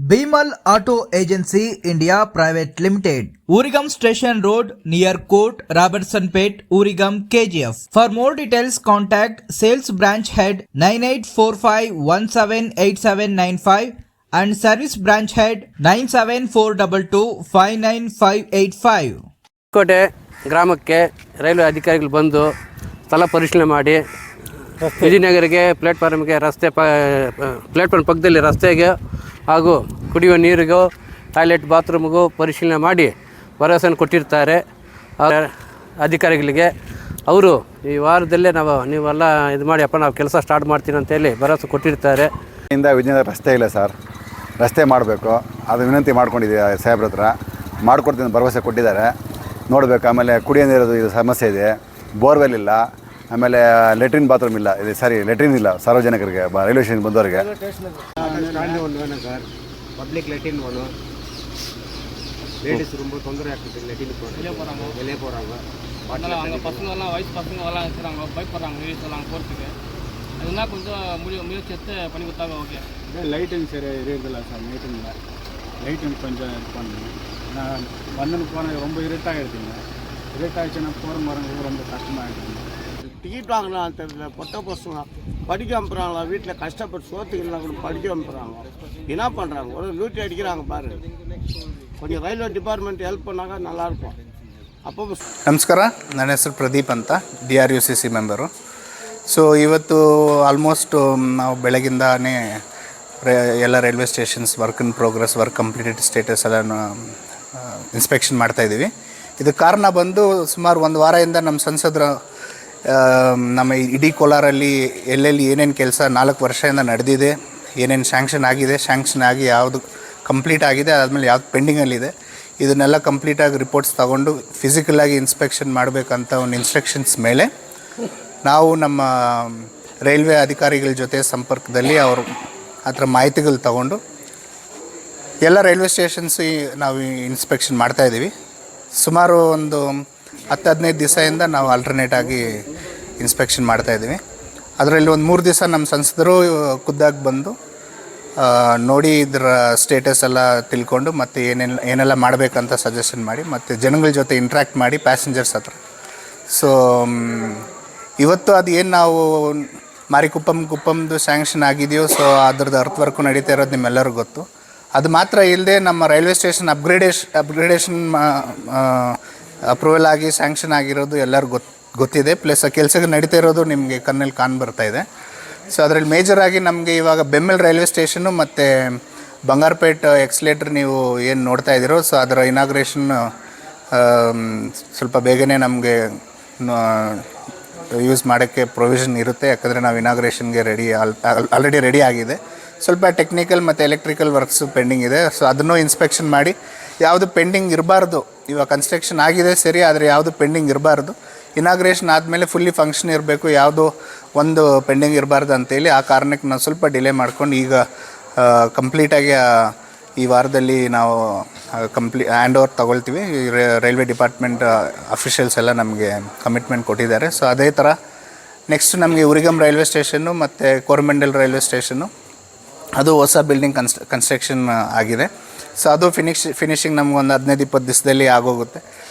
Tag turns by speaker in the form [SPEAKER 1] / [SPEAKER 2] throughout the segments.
[SPEAKER 1] Beml Auto Agency India Private Limited, Urigam Station Road near Court, Robertsonpet, Urigam, KGF. For more details, contact Sales Branch Head 9845178795 and Service Branch Head 97422598585.
[SPEAKER 2] ಕೋಟೆ ಗ್ರಾಮಕ್ಕೆ railway ಅಧಿಕಾರಿಗಳು ಬಂದು ಸ್ಥಳ ಪರಿಶೀಲನೆ ಮಾಡಿ ವಿಜಯನಗರಿಗೆ ಪ್ಲಾಟ್ಫಾರ್ಮ್ಗೆ platform ಪಕ್ಕದಲ್ಲಿ ರಸ್ತೆಗೆ ಹಾಗೂ ಕುಡಿಯುವ ನೀರಿಗೂ ಟಾಯ್ಲೆಟ್ ಬಾತ್ರೂಮ್ಗೂ ಪರಿಶೀಲನೆ ಮಾಡಿ ಭರವಸೆಯನ್ನು ಕೊಟ್ಟಿರ್ತಾರೆ ಅಧಿಕಾರಿಗಳಿಗೆ. ಅವರು ಈ ವಾರದಲ್ಲೇ ನೀವೆಲ್ಲ ಇದು ಮಾಡಿ ನಾವು ಕೆಲಸ ಸ್ಟಾರ್ಟ್ ಮಾಡ್ತೀನಿ ಅಂತೇಳಿ ಭರವಸೆ ಕೊಟ್ಟಿರ್ತಾರೆ.
[SPEAKER 3] ವಿಜಯನಗರ ರಸ್ತೆ ಇಲ್ಲ ಸರ್, ರಸ್ತೆ ಮಾಡಬೇಕು, ಅದು ವಿನಂತಿ ಮಾಡ್ಕೊಂಡಿದ್ದೀವಿ ಸಾಹೇಬ್ರ ಹತ್ರ. ಮಾಡಿಕೊಡ್ತೀನಿ ಭರವಸೆ ಕೊಟ್ಟಿದ್ದಾರೆ, ನೋಡಬೇಕು. ಆಮೇಲೆ ಕುಡಿಯೋ ನೀರದು ಇದು ಸಮಸ್ಯೆ ಇದೆ, ಬೋರ್ವೆಲ್ ಇಲ್ಲ, ಆಮೇಲೆ ಲೆಟ್ರಿನ್ ಬಾತ್ರೂಮ್ ಇಲ್ಲ, ಇದು ಲೆಟ್ರಿನ್ ಇಲ್ಲ ಸಾರ್ವಜನಿಕರಿಗೆ, ರೈಲ್ವೆ ಸ್ಟೇಷನ್ ಬಂದವರಿಗೆ.
[SPEAKER 2] ಪಬ್ಲಿಕ್ ಲೆಟ್ರಿನ್ ಒನ್ லேடிஸ் ரொம்ப தொந்தரவு இருக்குது. லெட்டின் வெளியே போகிறாங்க, பசங்கள்லாம் வயசு பசங்கள்லாம் இருக்கிறாங்க, பயப்படுறாங்க வெளியே சொல்லாங்க போகிறதுக்கு. அதுனா கொஞ்சம் முயற்சி எடுத்து பண்ணி கொடுத்தாங்க. ஓகே,
[SPEAKER 4] லைட்டிங் சரி இருக்குல்ல சார், லைட்டிங் கொஞ்சம் இது பண்ணுங்க. நான் வந்துன்னு போனால் ரொம்ப இருட்டாகிடுதுங்க. இருட்டாகிடுச்சுன்னா போகிற மரங்களுக்கு ரொம்ப கஷ்டமாகிடுதுங்க.
[SPEAKER 5] டிக்கெட் வாங்கலாம் தெரியல, பொட்டை பசங்க படிக்க அனுப்புகிறாங்களா, வீட்டில் கஷ்டப்பட்டு சோத்துக்கலாம் கூட படிக்க அனுப்புகிறாங்க. என்ன பண்ணுறாங்க, ஒரு லூட்டி அடிக்கிறாங்க பாரு. கொஞ்சம் ರೈಲ್ವೆ ಡಿಪಾರ್ಟ್ಮೆಂಟ್ ಹೆಲ್ಪ್ பண்ணாங்க ನಲ್ಲಾರ್ಪು. ಅಪ್ಪ
[SPEAKER 6] ನಮಸ್ಕಾರ, ನನ್ನ ಹೆಸರು ಪ್ರದೀಪ್ ಅಂತ, DRUCC ಮೆಂಬರು. ಸೊ ಇವತ್ತು ಆಲ್ಮೋಸ್ಟ್ ನಾವು ಬೆಳಗಿಂದಾನೇ ಎಲ್ಲ railway stations work in progress, work completed status ಎಲ್ಲ ಇನ್ಸ್ಪೆಕ್ಷನ್ ಮಾಡ್ತಾಯಿದ್ದೀವಿ. ಇದಕ್ಕೆ ಕಾರಣ ಬಂದು ಸುಮಾರು ಒಂದು ವಾರದಿಂದ ನಮ್ಮ ಸಂಸದರು ನಮ್ಮ ಇಡೀ ಕೋಲಾರಲ್ಲಿ ಎಲ್ಲೆಲ್ಲಿ ಏನೇನು ಕೆಲಸ 4 ವರ್ಷದಿಂದ ನಡೆದಿದೆ, ಏನೇನು ಶಾಂಕ್ಷನ್ ಆಗಿ ಯಾವುದು ಕಂಪ್ಲೀಟ್ ಆಗಿದೆ, ಆದಮೇಲೆ ಯಾವ್ದು ಪೆಂಡಿಂಗಲ್ಲಿದೆ, ಇದನ್ನೆಲ್ಲ ಕಂಪ್ಲೀಟಾಗಿ ರಿಪೋರ್ಟ್ಸ್ ತಗೊಂಡು ಫಿಸಿಕಲಾಗಿ ಇನ್ಸ್ಪೆಕ್ಷನ್ ಮಾಡಬೇಕಂತ ಒಂದು ಇನ್ಸ್ಟ್ರಕ್ಷನ್ಸ್ ಮೇಲೆ ನಾವು ನಮ್ಮ ರೈಲ್ವೆ ಅಧಿಕಾರಿಗಳ ಜೊತೆ ಸಂಪರ್ಕದಲ್ಲಿ ಅವರು ಹತ್ರ ಮಾಹಿತಿಗಳು ತಗೊಂಡು ಎಲ್ಲ ರೈಲ್ವೆ ಸ್ಟೇಷನ್ಸ್ ನಾವು ಇನ್ಸ್ಪೆಕ್ಷನ್ ಮಾಡ್ತಾಯಿದ್ದೀವಿ. ಸುಮಾರು ಒಂದು 10-15 ದಿವಸದಿಂದ ನಾವು ಆಲ್ಟರ್ನೇಟಾಗಿ ಇನ್ಸ್ಪೆಕ್ಷನ್ ಮಾಡ್ತಾಯಿದ್ದೀವಿ. ಅದರಲ್ಲಿ ಒಂದು 3 ದಿವಸ ನಮ್ಮ ಸಂಸದರು ಖುದ್ದಾಗಿ ಬಂದು ನೋಡಿ ಇದರ ಸ್ಟೇಟಸ್ ಎಲ್ಲ ತಿಳ್ಕೊಂಡು ಮತ್ತು ಏನೆಲ್ಲ ಮಾಡಬೇಕಂತ ಸಜೆಷನ್ ಮಾಡಿ ಮತ್ತು ಜನಗಳ ಜೊತೆ ಇಂಟ್ರ್ಯಾಕ್ಟ್ ಮಾಡಿ ಪ್ಯಾಸೆಂಜರ್ಸ್ ಹತ್ರ. ಸೊ ಇವತ್ತು ಅದು ಏನು ನಾವು ಕುಪ್ಪಮ್ದು ಸ್ಯಾಂಕ್ಷನ್ ಆಗಿದೆಯೋ, ಸೊ ಅದ್ರದ್ದು ಅರ್ತ್ ವರ್ಕು ನಡೀತಾ ಇರೋದು ನಿಮ್ಮೆಲ್ಲರಿಗೂ ಗೊತ್ತು. ಅದು ಮಾತ್ರ ಇಲ್ಲದೆ ನಮ್ಮ ರೈಲ್ವೆ ಸ್ಟೇಷನ್ ಅಪ್ಗ್ರೇಡೇಷನ್ ಅಪ್ರೂವಲ್ ಆಗಿ ಸ್ಯಾಂಕ್ಷನ್ ಆಗಿರೋದು ಎಲ್ಲರಿಗೂ ಗೊತ್ತಿದೆ. ಪ್ಲಸ್ ಆ ಕೆಲಸ ನಡೀತಾ ಇರೋದು ನಿಮಗೆ ಕಣ್ಣಲ್ಲಿ ಬರ್ತಾಯಿದೆ. ಸೊ ಅದರಲ್ಲಿ ಮೇಜರಾಗಿ ನಮಗೆ ಇವಾಗ ಬೆಮ್ಮೆಲ್ ರೈಲ್ವೆ ಸ್ಟೇಷನ್ನು ಮತ್ತು ಬಂಗಾರಪೇಟ್ ಎಕ್ಸ್ಲೇಟರ್ ನೀವು ಏನು ನೋಡ್ತಾ ಇದ್ದೀರೋ, ಸೊ ಅದರ ಇನಾಗ್ರೇಷನ್ ಸ್ವಲ್ಪ ಬೇಗನೆ ನಮಗೆ ಯೂಸ್ ಮಾಡೋಕ್ಕೆ ಪ್ರೊವಿಷನ್ ಇರುತ್ತೆ. ಯಾಕಂದರೆ ನಾವು ಇನಾಗ್ರೇಷನ್ಗೆ ಆಲ್ರೆಡಿ ರೆಡಿ ಆಗಿದೆ. ಸ್ವಲ್ಪ ಟೆಕ್ನಿಕಲ್ ಮತ್ತು ಎಲೆಕ್ಟ್ರಿಕಲ್ ವರ್ಕ್ಸು ಪೆಂಡಿಂಗ್ ಇದೆ. ಸೊ ಅದನ್ನು ಇನ್ಸ್ಪೆಕ್ಷನ್ ಮಾಡಿ ಯಾವುದು ಪೆಂಡಿಂಗ್ ಇರಬಾರ್ದು, ಇವಾಗ ಕನ್ಸ್ಟ್ರಕ್ಷನ್ ಆಗಿದೆ ಸರಿ, ಆದರೆ ಯಾವುದು ಪೆಂಡಿಂಗ್ ಇರಬಾರ್ದು, ಇನಾಗ್ರೇಷನ್ ಆದಮೇಲೆ ಫುಲ್ಲಿ ಫಂಕ್ಷನ್ ಇರಬೇಕು, ಯಾವುದೋ ಒಂದು ಪೆಂಡಿಂಗ್ ಇರಬಾರ್ದು ಅಂತೇಳಿ ಆ ಕಾರಣಕ್ಕೆ ನಾವು ಸ್ವಲ್ಪ ಡಿಲೇ ಮಾಡ್ಕೊಂಡು ಈಗ ಕಂಪ್ಲೀಟಾಗಿ ಈ ವಾರದಲ್ಲಿ ನಾವು ಹ್ಯಾಂಡ್ ಓವರ್ ತೊಗೊಳ್ತೀವಿ. ರೈಲ್ವೆ ಡಿಪಾರ್ಟ್ಮೆಂಟ್ ಅಫಿಷಿಯಲ್ಸ್ ಎಲ್ಲ ನಮಗೆ ಕಮಿಟ್ಮೆಂಟ್ ಕೊಟ್ಟಿದ್ದಾರೆ. ಸೊ ಅದೇ ಥರ ನೆಕ್ಸ್ಟ್ ನಮಗೆ ಉರಿಗಮ್ ರೈಲ್ವೆ ಸ್ಟೇಷನ್ನು ಮತ್ತು ಕೋರಮಂಡಲ್ ರೈಲ್ವೆ ಸ್ಟೇಷನ್ನು ಅದು ಹೊಸ ಬಿಲ್ಡಿಂಗ್ ಕನ್ಸ್ಟ್ರಕ್ಷನ್ ಆಗಿದೆ. ಸೊ ಅದು ಫಿನಿಶಿಂಗ್ ನಮಗೊಂದು 15-20 ದಿವಸದಲ್ಲಿ ಆಗೋಗುತ್ತೆ.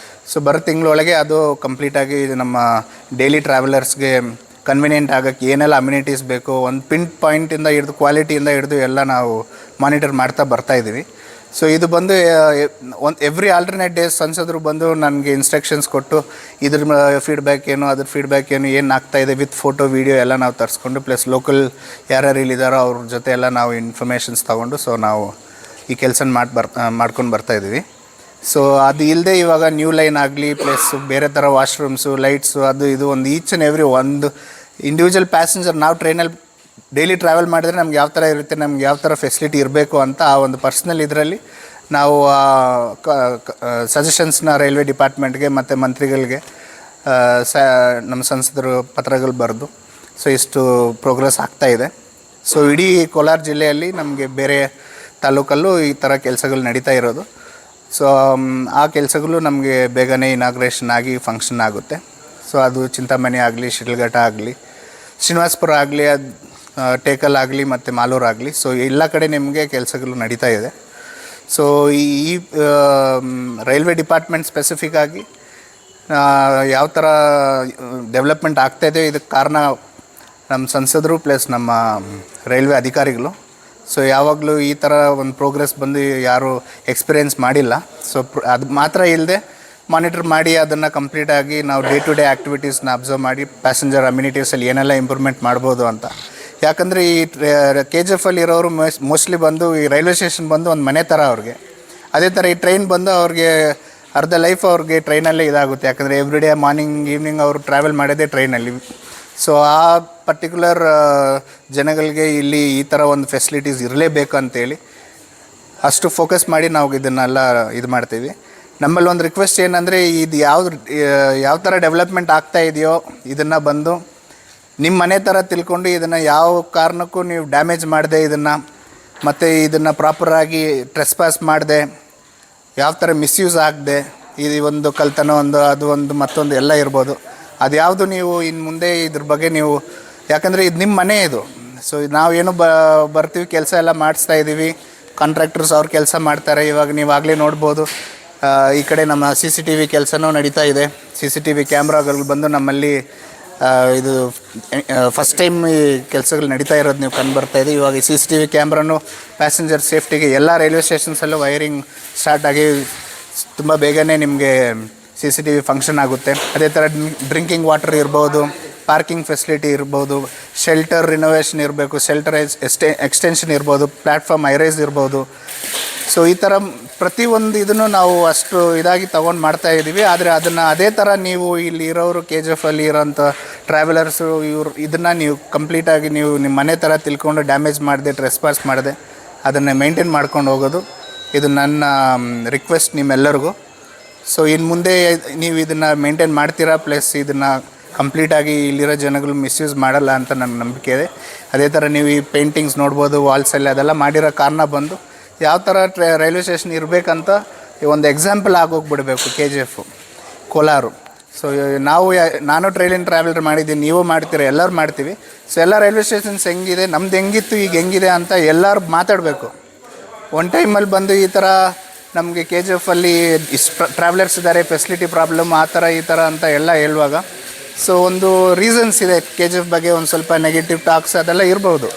[SPEAKER 6] ಸೊ ಬರೋ ತಿಂಗಳೊಳಗೆ ಅದು ಕಂಪ್ಲೀಟಾಗಿ ನಮ್ಮ ಡೈಲಿ ಟ್ರಾವೆಲರ್ಸ್ಗೆ ಕನ್ವಿನಿಯೆಂಟ್ ಆಗೋಕ್ಕೆ ಏನೆಲ್ಲ ಅಮ್ಯುನಿಟೀಸ್ ಬೇಕು, ಒಂದು ಪಿನ್ ಪಾಯಿಂಟಿಂದ ಹಿಡಿದು ಕ್ವಾಲಿಟಿಯಿಂದ ಹಿಡಿದು ಎಲ್ಲ ನಾವು ಮಾನಿಟರ್ ಮಾಡ್ತಾ ಬರ್ತಾಯಿದ್ದೀವಿ. ಸೊ ಇದು ಬಂದು ಎವ್ರಿ ಆಲ್ಟರ್ನೇಟ್ ಡೇಸ್ ಸಂಸದರು ಬಂದು ನನಗೆ ಇನ್ಸ್ಟ್ರಕ್ಷನ್ಸ್ ಕೊಟ್ಟು ಇದ್ರ ಫೀಡ್ಬ್ಯಾಕ್ ಏನು, ಅದ್ರ ಫೀಡ್ಬ್ಯಾಕ್ ಏನು ಆಗ್ತಾಯಿದೆ ವಿತ್ ಫೋಟೋ ವೀಡಿಯೋ ಎಲ್ಲ ನಾವು ತರಿಸ್ಕೊಂಡು, ಪ್ಲಸ್ ಲೋಕಲ್ ಯಾರ್ಯಾರು ಇಲ್ಲಿದ್ದಾರೋ ಅವ್ರ ಜೊತೆ ಎಲ್ಲ ನಾವು ಇನ್ಫಾರ್ಮೇಷನ್ಸ್ ತೊಗೊಂಡು ಸೊ ನಾವು ಈ ಕೆಲಸ ಮಾಡ್ಕೊಂಡು ಬರ್ತಾಯಿದ್ದೀವಿ. ಸೊ ಅದು ಇಲ್ಲದೆ ಇವಾಗ ನ್ಯೂ ಲೈನ್ ಆಗಲಿ, ಪ್ಲಸ್ ಬೇರೆ ಥರ ವಾಶ್ರೂಮ್ಸು, ಲೈಟ್ಸು, ಅದು ಇದು ಒಂದು ಈಚ್ ಆ್ಯಂಡ್ ಎವ್ರಿ ಒಂದು ಇಂಡಿವಿಜುವಲ್ ಪ್ಯಾಸೆಂಜರ್ ನಾವು ಟ್ರೈನಲ್ಲಿ ಡೈಲಿ ಟ್ರಾವೆಲ್ ಮಾಡಿದರೆ ನಮ್ಗೆ ಯಾವ ಥರ ಇರುತ್ತೆ, ನಮ್ಗೆ ಯಾವ ಥರ ಫೆಸಿಲಿಟಿ ಇರಬೇಕು ಅಂತ ಆ ಒಂದು ಪರ್ಸ್ನಲ್ ಇದರಲ್ಲಿ ನಾವು ಸಜೆಷನ್ಸ್ನ ರೈಲ್ವೆ ಡಿಪಾರ್ಟ್ಮೆಂಟ್ಗೆ ಮತ್ತು ಮಂತ್ರಿಗಳಿಗೆ ನಮ್ಮ ಸಂಸದರು ಪತ್ರಗಳು ಬರೆದು ಸೊ ಇಷ್ಟು ಪ್ರೋಗ್ರೆಸ್ ಆಗ್ತಾಯಿದೆ. ಸೊ ಇಡೀ ಕೋಲಾರ ಜಿಲ್ಲೆಯಲ್ಲಿ ನಮಗೆ ಬೇರೆ ತಾಲೂಕಲ್ಲೂ ಈ ಥರ ಕೆಲಸಗಳು ನಡೀತಾ ಇರೋದು. ಸೊ ಆ ಕೆಲಸಗಳು ನಮಗೆ ಬೇಗನೆ ಇನಾಗ್ರೇಷನ್ ಆಗಿ ಫಂಕ್ಷನ್ ಆಗುತ್ತೆ. ಸೊ ಅದು ಚಿಂತಾಮಣಿ ಆಗಲಿ, ಶಿಡ್ಲಘಟ್ಟ ಆಗಲಿ, ಶ್ರೀನಿವಾಸಪುರ ಆಗಲಿ, ಅದು ಟೇಕಲ್ ಆಗಲಿ ಮತ್ತು ಮಾಲೂರು ಆಗಲಿ. ಸೊ ಎಲ್ಲ ಕಡೆ ನಿಮಗೆ ಕೆಲಸಗಳು ನಡೀತಾ ಇದೆ. ಸೊ ಈ ರೈಲ್ವೆ ಡಿಪಾರ್ಟ್ಮೆಂಟ್ ಸ್ಪೆಸಿಫಿಕ್ ಆಗಿ ಯಾವ ಥರ ಡೆವಲಪ್ಮೆಂಟ್ ಆಗ್ತಾಯಿದೆ ಇದಕ್ಕೆ ಕಾರಣ ನಮ್ಮ ಸಂಸದರು ಪ್ಲಸ್ ನಮ್ಮ ರೈಲ್ವೆ ಅಧಿಕಾರಿಗಳು. ಸೊ ಯಾವಾಗಲೂ ಈ ಥರ ಒಂದು ಪ್ರೋಗ್ರೆಸ್ ಬಂದು ಯಾರೂ ಎಕ್ಸ್ಪೀರಿಯೆನ್ಸ್ ಮಾಡಿಲ್ಲ. ಸೊ ಅದು ಮಾತ್ರ ಇಲ್ಲದೆ ಮಾನಿಟರ್ ಮಾಡಿ ಅದನ್ನು ಕಂಪ್ಲೀಟಾಗಿ ನಾವು ಡೇ ಟು ಡೇ ಆ್ಯಕ್ಟಿವಿಟೀಸ್ನ ಅಬ್ಸರ್ವ್ ಮಾಡಿ ಪ್ಯಾಸೆಂಜರ್ ಅಮ್ಯುನಿಟೀಸಲ್ಲಿ ಏನೆಲ್ಲ ಇಂಪ್ರೂವ್ಮೆಂಟ್ ಮಾಡ್ಬೋದು ಅಂತ. ಯಾಕಂದರೆ ಈ KGF ಅಲ್ಲಿ ಇರೋರು ಮೋಸ್ಟ್ಲಿ ಬಂದು ಈ ರೈಲ್ವೆ ಸ್ಟೇಷನ್ ಬಂದು ಒಂದು ಮನೆ ಥರ ಅವ್ರಿಗೆ. ಅದೇ ಥರ ಈ ಟ್ರೈನ್ ಬಂದು ಅವ್ರಿಗೆ ಅರ್ಧ ಲೈಫ್ ಅವ್ರಿಗೆ ಟ್ರೈನಲ್ಲೇ ಇದಾಗುತ್ತೆ. ಯಾಕಂದರೆ ಎವ್ರಿ ಡೇ ಮಾರ್ನಿಂಗ್ ಈವ್ನಿಂಗ್ ಅವರು ಟ್ರಾವೆಲ್ ಮಾಡೋದೇ ಟ್ರೈನಲ್ಲಿ. ಸೊ ಆ ಪರ್ಟಿಕ್ಯುಲರ್ ಜನಗಳಿಗೆ ಇಲ್ಲಿ ಈ ಥರ ಒಂದು ಫೆಸಿಲಿಟೀಸ್ ಇರಲೇಬೇಕು ಅಂತೇಳಿ ಅಷ್ಟು ಫೋಕಸ್ ಮಾಡಿ ನಾವು ಇದನ್ನೆಲ್ಲ ಇದು ಮಾಡ್ತೀವಿ. ನಮ್ಮಲ್ಲಿ ಒಂದು ರಿಕ್ವೆಸ್ಟ್ ಏನಂದರೆ ಇದು ಯಾವ ಥರ ಡೆವಲಪ್ಮೆಂಟ್ ಆಗ್ತಾ ಇದೆಯೋ ಇದನ್ನು ಬಂದು ನಿಮ್ಮ ಮನೆ ಥರ ತಿಳ್ಕೊಂಡು ಇದನ್ನು ಯಾವ ಕಾರಣಕ್ಕೂ ನೀವು ಡ್ಯಾಮೇಜ್ ಮಾಡದೆ ಇದನ್ನು ಮತ್ತು ಇದನ್ನು ಪ್ರಾಪರಾಗಿ ಟ್ರೆಸ್ಪಾಸ್ ಮಾಡದೆ ಯಾವ ಥರ ಮಿಸ್ಯೂಸ್ ಆಗದೆ ಇದು ಒಂದು ಕಳ್ತನ ಅದು ಮತ್ತೊಂದು ಎಲ್ಲ ಇರ್ಬೋದು. ಅದು ಯಾವುದು ನೀವು ಇನ್ನು ಮುಂದೆ ಇದ್ರ ಬಗ್ಗೆ ನೀವು, ಯಾಕಂದರೆ ಇದು ನಿಮ್ಮ ಮನೆ ಇದು. ಸೊ ನಾವೇನು ಬರ್ತೀವಿ, ಕೆಲಸ ಎಲ್ಲ ಮಾಡಿಸ್ತಾ ಇದ್ದೀವಿ, ಕಾಂಟ್ರಾಕ್ಟರ್ಸ್ ಅವ್ರ ಕೆಲಸ ಮಾಡ್ತಾರೆ. ಇವಾಗ ನೀವಾಗಲೇ ನೋಡ್ಬೋದು ಈ ಕಡೆ ನಮ್ಮ CCTV ಕೆಲಸನೂ ನಡೀತಾ ಇದೆ. CCTV ಕ್ಯಾಮ್ರಾಗಳು ಬಂದು ನಮ್ಮಲ್ಲಿ ಇದು ಫಸ್ಟ್ ಟೈಮ್ ಈ ಕೆಲಸಗಳು ನಡೀತಾ ಇರೋದು ನೀವು ಕಂಡುಬರ್ತಾಯಿದೆ. ಇವಾಗ ಈ CCTV ಕ್ಯಾಮ್ರಾನು ಪ್ಯಾಸೆಂಜರ್ ಸೇಫ್ಟಿಗೆ ಎಲ್ಲ ರೈಲ್ವೆ ಸ್ಟೇಷನ್ಸಲ್ಲೂ ವೈರಿಂಗ್ ಸ್ಟಾರ್ಟ್ ಆಗಿ ತುಂಬ ಬೇಗನೆ ನಿಮಗೆ CCTV ಫಂಕ್ಷನ್ ಆಗುತ್ತೆ. ಅದೇ ಥರ ಡ್ರಿಂಕಿಂಗ್ ವಾಟರ್ ಇರ್ಬೋದು, ಪಾರ್ಕಿಂಗ್ ಫೆಸಿಲಿಟಿ ಇರ್ಬೋದು, ಶೆಲ್ಟರ್ ರಿನೋವೇಷನ್ ಇರಬೇಕು, ಶೆಲ್ಟರ್ ಎಕ್ಸ್ಟೆನ್ಷನ್ ಇರ್ಬೋದು, ಪ್ಲ್ಯಾಟ್ಫಾರ್ಮ್ ಐರೈಸ್ ಇರ್ಬೋದು. ಸೊ ಈ ಥರ ಪ್ರತಿಯೊಂದು ಇದನ್ನು ನಾವು ಅಷ್ಟು ಇದಾಗಿ ತೊಗೊಂಡು ಮಾಡ್ತಾಯಿದ್ದೀವಿ. ಆದರೆ ಅದನ್ನು ಅದೇ ಥರ ನೀವು ಇಲ್ಲಿ ಇರೋರು KGF ಅಲ್ಲಿ ಇರೋಂಥ ಟ್ರಾವೆಲರ್ಸು ಇದನ್ನು ನೀವು ಕಂಪ್ಲೀಟಾಗಿ ನೀವು ನಿಮ್ಮ ಮನೆ ಥರ ತಿಳ್ಕೊಂಡು ಡ್ಯಾಮೇಜ್ ಮಾಡದೆ, ಟ್ರೆಸ್ಪಾಸ್ ಮಾಡದೆ ಅದನ್ನು ಮೇಂಟೈನ್ ಮಾಡ್ಕೊಂಡು ಹೋಗೋದು ಇದು ನನ್ನ ರಿಕ್ವೆಸ್ಟ್ ನಿಮ್ಮೆಲ್ಲರಿಗೂ. ಸೊ ಇನ್ನು ಮುಂದೆ ನೀವು ಇದನ್ನು ಮೇಂಟೈನ್ ಮಾಡ್ತೀರಾ, ಪ್ಲಸ್ ಇದನ್ನು ಕಂಪ್ಲೀಟಾಗಿ ಇಲ್ಲಿರೋ ಜನಗಳು ಮಿಸ್ಯೂಸ್ ಮಾಡಲ್ಲ ಅಂತ ನನ್ನ ನಂಬಿಕೆ ಇದೆ. ಅದೇ ಥರ ನೀವು ಈ ಪೇಂಟಿಂಗ್ಸ್ ನೋಡ್ಬೋದು ವಾಲ್ಸಲ್ಲಿ, ಅದೆಲ್ಲ ಮಾಡಿರೋ ಕಾರಣ ಬಂದು ಯಾವ ಥರ ರೈಲ್ವೆ ಸ್ಟೇಷನ್ ಇರಬೇಕಂತ ಒಂದು ಎಕ್ಸಾಂಪಲ್ ಆಗೋಗ್ಬಿಡಬೇಕು KGF ಕೋಲಾರು. ಸೊ ನಾನು ಟ್ರಾವೆಲರ್ ಮಾಡಿದ್ದೀನಿ, ನೀವು ಮಾಡ್ತೀರ, ಎಲ್ಲರೂ ಮಾಡ್ತೀವಿ. ಸೊ ಎಲ್ಲ ರೈಲ್ವೆ ಸ್ಟೇಷನ್ಸ್ ಹೆಂಗಿದೆ, ನಮ್ದು ಹೆಂಗಿತ್ತು, ಈಗ ಹೆಂಗಿದೆ ಅಂತ ಎಲ್ಲರೂ ಮಾತಾಡಬೇಕು. ಒನ್ ಟೈಮಲ್ಲಿ ಬಂದು ಈ ಥರ ನಮಗೆ KGF ಅಲ್ಲಿ ಇಷ್ಟು ಟ್ರಾವೆಲರ್ಸ್ ಇದ್ದಾರೆ, ಫೆಸಿಲಿಟಿ ಪ್ರಾಬ್ಲಮ್ ಆ ಥರ ಈ ಥರ ಅಂತ ಎಲ್ಲ ಹೇಳುವಾಗ ಸೊ ಒಂದು ರೀಸನ್ಸ್ ಇದೆ. KGF ಬಗ್ಗೆ ಒಂದು ಸ್ವಲ್ಪ ನೆಗೆಟಿವ್ ಟಾಕ್ಸ್ ಅದೆಲ್ಲ ಇರ್ಬೋದು.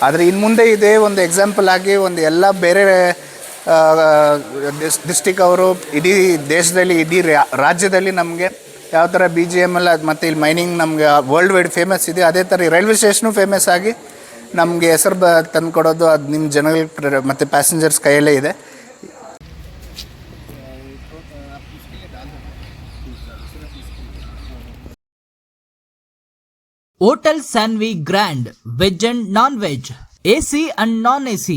[SPEAKER 6] ಆದರೆ ಇನ್ನು ಮುಂದೆ ಇದೇ ಒಂದು ಎಕ್ಸಾಂಪಲ್ ಆಗಿ ಒಂದು ಎಲ್ಲ ಬೇರೆ ಡಿಸ್ಟಿಕ್ ಅವರು ಇಡೀ ದೇಶದಲ್ಲಿ, ಇಡೀ ರಾಜ್ಯದಲ್ಲಿ ನಮಗೆ ಯಾವ ಥರ BGML ಮತ್ತು ಇಲ್ಲಿ ಮೈನಿಂಗ್ ನಮಗೆ ವರ್ಲ್ಡ್ ವೈಡ್ ಫೇಮಸ್ ಇದೆ, ಅದೇ ಥರ ರೈಲ್ವೆ ಸ್ಟೇಷನು ಫೇಮಸ್ ಆಗಿ ನಮಗೆ ಹೆಸರು ತಂದು ಕೊಡೋದು ಅದು ನಿಮ್ಮ ಜನಗಳ ಮತ್ತು ಪ್ಯಾಸೆಂಜರ್ಸ್ ಕೈಯಲ್ಲೇ ಇದೆ.
[SPEAKER 1] Hotel Sanvi Grand, veg and non-veg, AC and non-AC,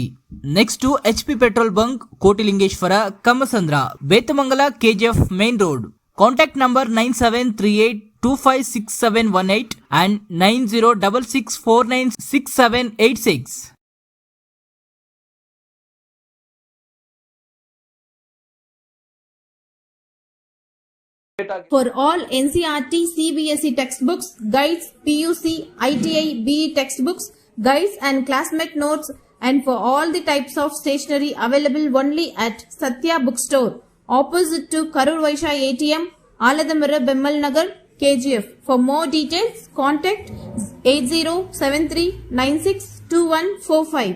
[SPEAKER 1] next to HP petrol bunk, Kotilingeshwara, Kamasandra, Betamangala, KGF main road. Contact number 9738256718 and 9066496786.
[SPEAKER 7] For all NCERT, CBSE textbooks, guides, PUC, ITI, BE textbooks, guides and classmate notes, and for all the types of stationery available only at Satya Bookstore, opposite to Karur Vaishya ATM, Aladamara, Beml, Nagar, KGF. For more details, contact 8073962145.